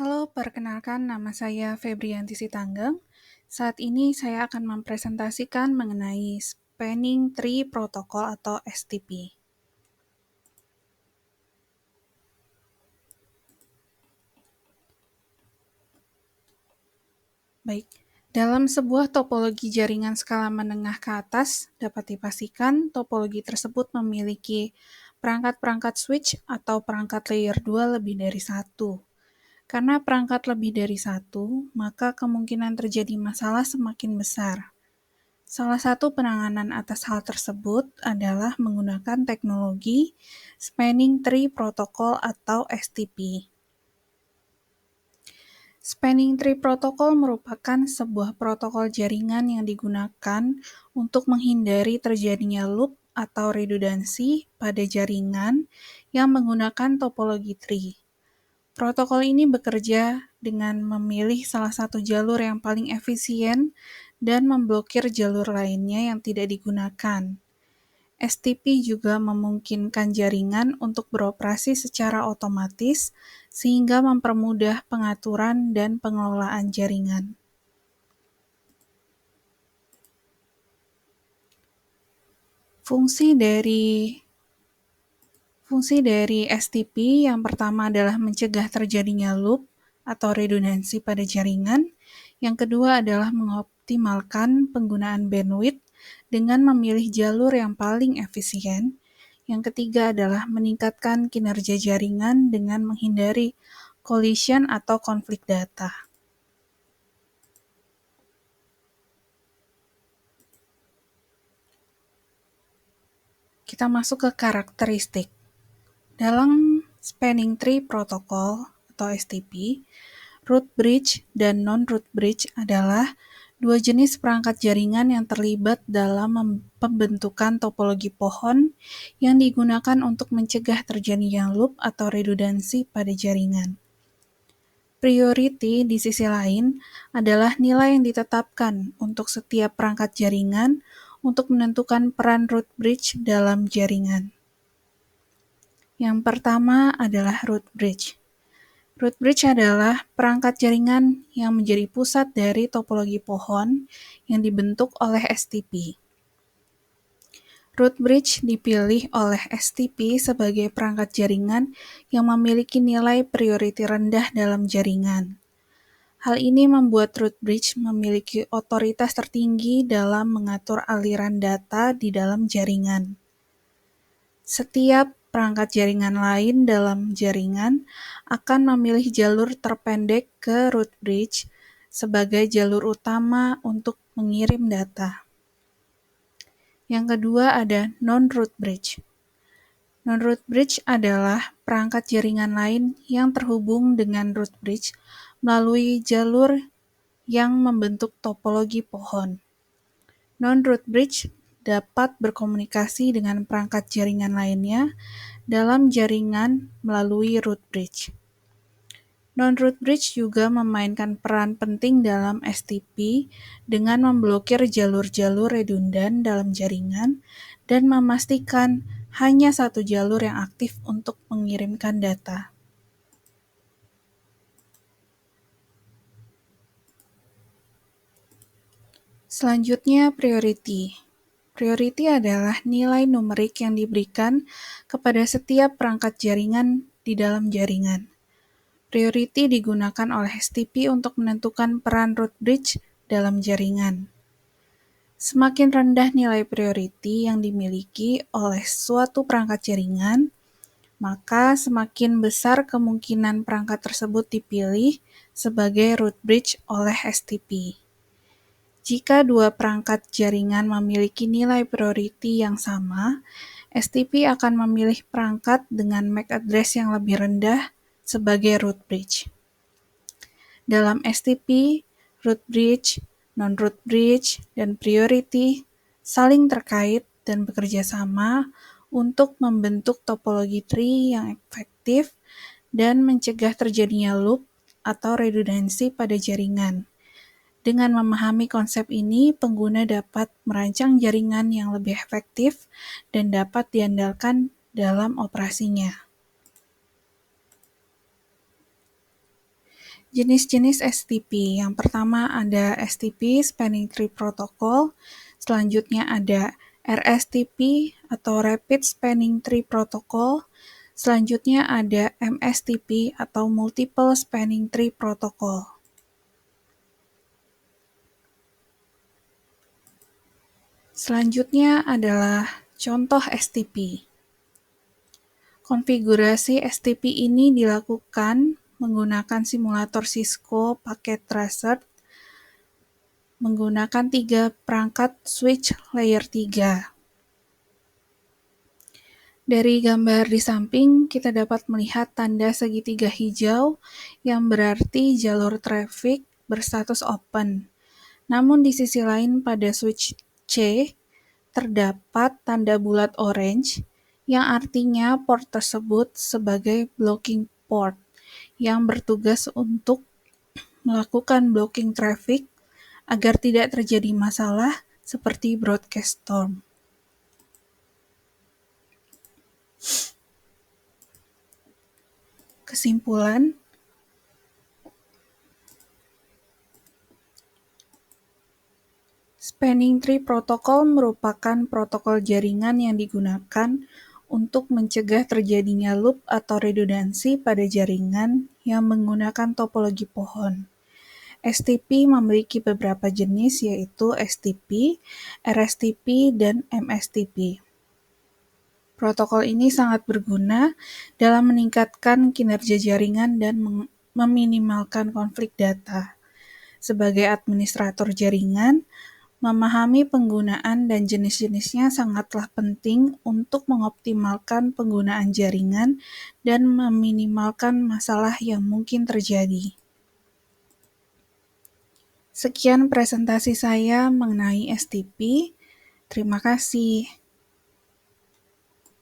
Halo, perkenalkan nama saya Febrianti Sitanggeng. Saat ini saya akan mempresentasikan mengenai Spanning Tree Protocol atau STP. Baik, dalam sebuah topologi jaringan skala menengah ke atas, dapat dipastikan topologi tersebut memiliki perangkat-perangkat switch atau perangkat layer 2 lebih dari satu. Karena perangkat lebih dari satu, maka kemungkinan terjadi masalah semakin besar. Salah satu penanganan atas hal tersebut adalah menggunakan teknologi Spanning Tree Protocol atau STP. Spanning Tree Protocol merupakan sebuah protokol jaringan yang digunakan untuk menghindari terjadinya loop atau redundansi pada jaringan yang menggunakan topologi tree. Protokol ini bekerja dengan memilih salah satu jalur yang paling efisien dan memblokir jalur lainnya yang tidak digunakan. STP juga memungkinkan jaringan untuk beroperasi secara otomatis sehingga mempermudah pengaturan dan pengelolaan jaringan. Fungsi dari STP yang pertama adalah mencegah terjadinya loop atau redundansi pada jaringan. Yang kedua adalah mengoptimalkan penggunaan bandwidth dengan memilih jalur yang paling efisien. Yang ketiga adalah meningkatkan kinerja jaringan dengan menghindari collision atau konflik data. Kita masuk ke karakteristik. Dalam Spanning Tree Protocol atau STP, root bridge dan non-root bridge adalah dua jenis perangkat jaringan yang terlibat dalam pembentukan topologi pohon yang digunakan untuk mencegah terjadinya loop atau redundansi pada jaringan. Priority di sisi lain adalah nilai yang ditetapkan untuk setiap perangkat jaringan untuk menentukan peran root bridge dalam jaringan. Yang pertama adalah root bridge. Root bridge adalah perangkat jaringan yang menjadi pusat dari topologi pohon yang dibentuk oleh STP. Root bridge dipilih oleh STP sebagai perangkat jaringan yang memiliki nilai priority rendah dalam jaringan. Hal ini membuat root bridge memiliki otoritas tertinggi dalam mengatur aliran data di dalam jaringan. Setiap perangkat jaringan lain dalam jaringan akan memilih jalur terpendek ke root bridge sebagai jalur utama untuk mengirim data. Yang kedua ada non-root bridge. Non-root bridge adalah perangkat jaringan lain yang terhubung dengan root bridge melalui jalur yang membentuk topologi pohon. Non-root bridge dapat berkomunikasi dengan perangkat jaringan lainnya dalam jaringan melalui root bridge. Non-root bridge juga memainkan peran penting dalam STP dengan memblokir jalur-jalur redundan dalam jaringan dan memastikan hanya satu jalur yang aktif untuk mengirimkan data. Selanjutnya, priority. Priority adalah nilai numerik yang diberikan kepada setiap perangkat jaringan di dalam jaringan. Priority digunakan oleh STP untuk menentukan peran root bridge dalam jaringan. Semakin rendah nilai priority yang dimiliki oleh suatu perangkat jaringan, maka semakin besar kemungkinan perangkat tersebut dipilih sebagai root bridge oleh STP. Jika dua perangkat jaringan memiliki nilai priority yang sama, STP akan memilih perangkat dengan MAC address yang lebih rendah sebagai root bridge. Dalam STP, root bridge, non-root bridge, dan priority saling terkait dan bekerja sama untuk membentuk topologi tree yang efektif dan mencegah terjadinya loop atau redundansi pada jaringan. Dengan memahami konsep ini, pengguna dapat merancang jaringan yang lebih efektif dan dapat diandalkan dalam operasinya. Jenis-jenis STP. Yang pertama ada STP Spanning Tree Protocol, selanjutnya ada RSTP atau Rapid Spanning Tree Protocol, selanjutnya ada MSTP atau Multiple Spanning Tree Protocol. Selanjutnya adalah contoh STP. Konfigurasi STP ini dilakukan menggunakan simulator Cisco paket Tracert menggunakan 3 perangkat switch layer 3. Dari gambar di samping, kita dapat melihat tanda segitiga hijau yang berarti jalur traffic berstatus open. Namun di sisi lain pada switch C, terdapat tanda bulat orange yang artinya port tersebut sebagai blocking port yang bertugas untuk melakukan blocking traffic agar tidak terjadi masalah seperti broadcast storm. Kesimpulan, Spanning Tree Protocol merupakan protokol jaringan yang digunakan untuk mencegah terjadinya loop atau redundansi pada jaringan yang menggunakan topologi pohon. STP memiliki beberapa jenis yaitu STP, RSTP, dan MSTP. Protokol ini sangat berguna dalam meningkatkan kinerja jaringan dan meminimalkan konflik data. Sebagai administrator jaringan, memahami penggunaan dan jenis-jenisnya sangatlah penting untuk mengoptimalkan penggunaan jaringan dan meminimalkan masalah yang mungkin terjadi. Sekian presentasi saya mengenai STP. Terima kasih.